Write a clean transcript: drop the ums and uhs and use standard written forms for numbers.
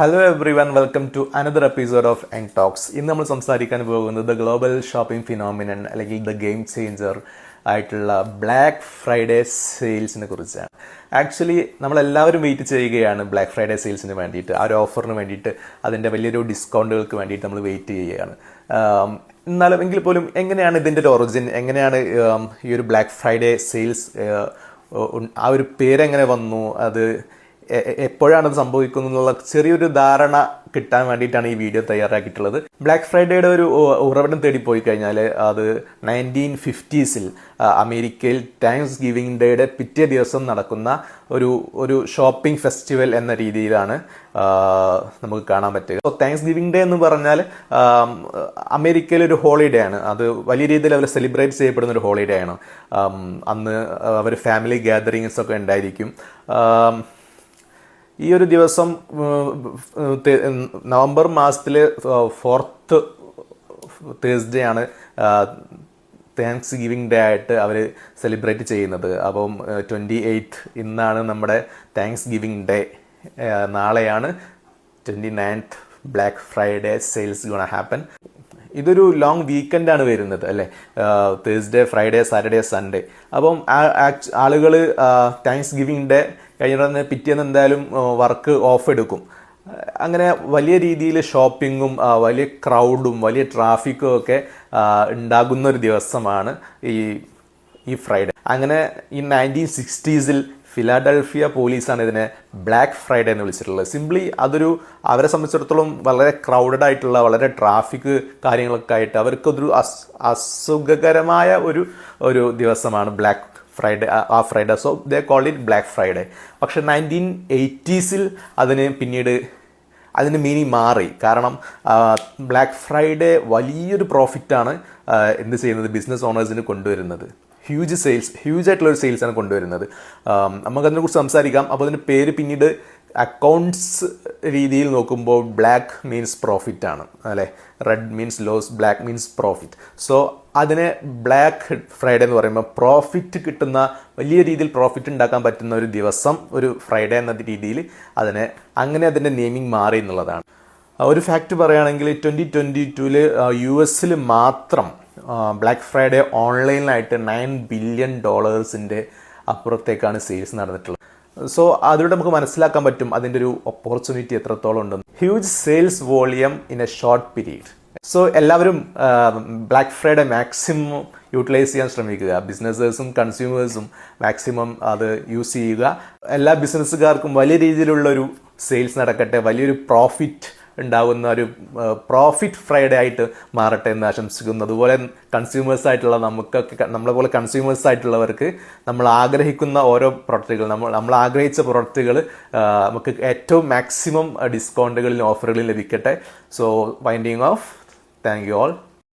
Hello everyone, welcome to another episode of N talks. ഇന്ന് നമ്മൾ സംസാരിക്കാൻ പോകുന്നത് ദ ഗ്ലോബൽ ഷോപ്പിംഗ് ഫിനോമിനൻ അല്ലെങ്കിൽ ദ ഗെയിം ചേഞ്ചർ ആയിട്ടുള്ള ബ്ലാക്ക് ഫ്രൈഡേ സെയിൽസിനെ കുറിച്ചാണ്. ആക്ച്വലി നമ്മളെല്ലാവരും വെയിറ്റ് ചെയ്യുകയാണ് ബ്ലാക്ക് ഫ്രൈഡേ സെയിൽസിന് വേണ്ടിയിട്ട്, ആ ഒരു ഓഫറിന് വേണ്ടിയിട്ട്, അതിൻ്റെ വലിയൊരു ഡിസ്കൗണ്ടുകൾക്ക് വേണ്ടിയിട്ട് നമ്മൾ വെയിറ്റ് ചെയ്യുകയാണ്. എന്നാലും എങ്കിൽ പോലും എങ്ങനെയാണ് ഇതിൻ്റെ ഒരു ഒറിജിൻ, എങ്ങനെയാണ് ഈ ഒരു ബ്ലാക്ക് ഫ്രൈഡേ സെയിൽസ്, ആ ഒരു പേരെങ്ങനെ വന്നു, അത് എപ്പോഴാണ് അത് സംഭവിക്കുന്നത് എന്നുള്ള ചെറിയൊരു ധാരണ കിട്ടാൻ വേണ്ടിയിട്ടാണ് ഈ വീഡിയോ തയ്യാറാക്കിയിട്ടുള്ളത്. ബ്ലാക്ക് ഫ്രൈഡേയുടെ ഒരു ഉറവിടം തേടിപ്പോയി കഴിഞ്ഞാൽ അത് 1950s അമേരിക്കയിൽ താങ്ക്സ് ഗിവിംഗ് ഡേയുടെ പിറ്റേ ദിവസം നടക്കുന്ന ഒരു ഷോപ്പിംഗ് ഫെസ്റ്റിവൽ എന്ന രീതിയിലാണ് നമുക്ക് കാണാൻ പറ്റുക. സോ താങ്ക്സ് ഗിവിംഗ് ഡേ എന്ന് പറഞ്ഞാൽ അമേരിക്കയിൽ ഒരു ഹോളിഡേ ആണ്. അത് വലിയ രീതിയിൽ അവർ സെലിബ്രേറ്റ് ചെയ്യപ്പെടുന്ന ഒരു ഹോളിഡേ ആണ്. അന്ന് അവർ ഫാമിലി ഗ്യാതറിങ്സ് ഒക്കെ ഉണ്ടായിരിക്കും. ഈ ഒരു ദിവസം നവംബർ മാസത്തിലെ 4th തേഴ്സ്ഡേ ആണ് താങ്ക്സ് ഗിവിംഗ് ഡേ ആയിട്ട് അവർ സെലിബ്രേറ്റ് ചെയ്യുന്നത്. അപ്പം 28th ഇന്നാണ് നമ്മുടെ താങ്ക്സ് ഗിവിംഗ് ഡേ. നാളെയാണ് 29th black Friday sales gonna happen. ഇതൊരു ലോങ് വീക്കെൻഡാണ് വരുന്നത് അല്ലേ, തേഴ്സ്ഡേ, ഫ്രൈഡേ, സാറ്റർഡേ, സൺഡേ. അപ്പം ആളുകൾ താങ്ക്സ് ഗിവിംഗ് ഡേ കഴിഞ്ഞ പിറ്റേന്ന് എന്തായാലും വർക്ക് ഓഫ് എടുക്കും. അങ്ങനെ വലിയ രീതിയിൽ ഷോപ്പിങ്ങും വലിയ ക്രൗഡും വലിയ ട്രാഫിക്കും ഒക്കെ ഉണ്ടാകുന്ന ഒരു ദിവസമാണ് ഈ ഫ്രൈഡേ. അങ്ങനെ ഈ 1960s ഫിലാഡൽഫിയ പോലീസാണ് ഇതിനെ ബ്ലാക്ക് ഫ്രൈഡേ എന്ന് വിളിച്ചിട്ടുള്ളത്. സിംപ്ലി അവരെ സംബന്ധിച്ചിടത്തോളം വളരെ ക്രൗഡഡ് ആയിട്ടുള്ള, വളരെ ട്രാഫിക് കാര്യങ്ങളൊക്കെ ആയിട്ട് അവർക്കൊരു അസുഖകരമായ ഒരു ദിവസമാണ് ബ്ലാക്ക് ഫ്രൈഡേ, ആ Friday. So they called it Black Friday. പക്ഷെ 1980s അതിന് മീനിങ് മാറി. കാരണം ബ്ലാക്ക് ഫ്രൈഡേ വലിയൊരു പ്രോഫിറ്റാണ് എന്ത് ചെയ്യുന്നത്, ബിസിനസ് ഓണേഴ്സിന് കൊണ്ടുവരുന്നത്. ഹ്യൂജ് ആയിട്ടുള്ളൊരു സെയിൽസാണ് കൊണ്ടുവരുന്നത്. നമുക്കതിനെക്കുറിച്ച് സംസാരിക്കാം. അപ്പോൾ അതിൻ്റെ പേര് പിന്നീട് അക്കൗണ്ട്സ് രീതിയിൽ നോക്കുമ്പോൾ ബ്ലാക്ക് മീൻസ് പ്രോഫിറ്റ് ആണ് അല്ലേ, red means loss, black means profit. So അതിനെ ബ്ലാക്ക് ഫ്രൈഡേ എന്ന് പറയുമ്പോൾ പ്രോഫിറ്റ് കിട്ടുന്ന, വലിയ രീതിയിൽ പ്രോഫിറ്റ് ഉണ്ടാക്കാൻ പറ്റുന്ന ഒരു ദിവസം, ഒരു ഫ്രൈഡേ എന്ന രീതിയിൽ അതിൻ്റെ നെയിമിങ് മാറി എന്നുള്ളതാണ്. ഒരു ഫാക്റ്റ് പറയുകയാണെങ്കിൽ 2022 US മാത്രം ബ്ലാക്ക് ഫ്രൈഡേ ഓൺലൈനിലായിട്ട് $9 billion അപ്പുറത്തേക്കാണ് സെയിൽസ് നടന്നിട്ടുള്ളത്. സോ അതിലൂടെ നമുക്ക് മനസ്സിലാക്കാൻ പറ്റും അതിൻ്റെ ഒരു ഓപ്പർച്യൂണിറ്റി എത്രത്തോളം ഉണ്ടെന്ന്. Huge sales volume in A short period. So എല്ലാവരും ബ്ലാക്ക് ഫ്രൈഡേ മാക്സിമം യൂട്ടിലൈസ് ചെയ്യാൻ ശ്രമിക്കുക. ബിസിനസ്സേഴ്സും കൺസ്യൂമേഴ്സും മാക്സിമം അത് യൂസ് ചെയ്യുക. എല്ലാ ബിസിനസ്സുകാർക്കും വലിയ രീതിയിലുള്ളൊരു സെയിൽസ് നടക്കട്ടെ, വലിയൊരു പ്രോഫിറ്റ് ഉണ്ടാകുന്ന ഒരു പ്രോഫിറ്റ് ഫ്രൈഡേ ആയിട്ട് മാറട്ടെ എന്ന് ആശംസിക്കുന്നു. അതുപോലെ കൺസ്യൂമേഴ്സ് ആയിട്ടുള്ള നമ്മളെ പോലെ കൺസ്യൂമേഴ്സ് ആയിട്ടുള്ളവർക്ക് നമ്മൾ ആഗ്രഹിക്കുന്ന ഓരോ പ്രൊഡക്റ്റുകൾ, നമ്മൾ ആഗ്രഹിച്ച പ്രൊഡക്റ്റുകൾ നമുക്ക് ഏറ്റവും മാക്സിമം ഡിസ്കൗണ്ടുകളിലും ഓഫറുകളിലും ലഭിക്കട്ടെ. So winding of. Thank you all.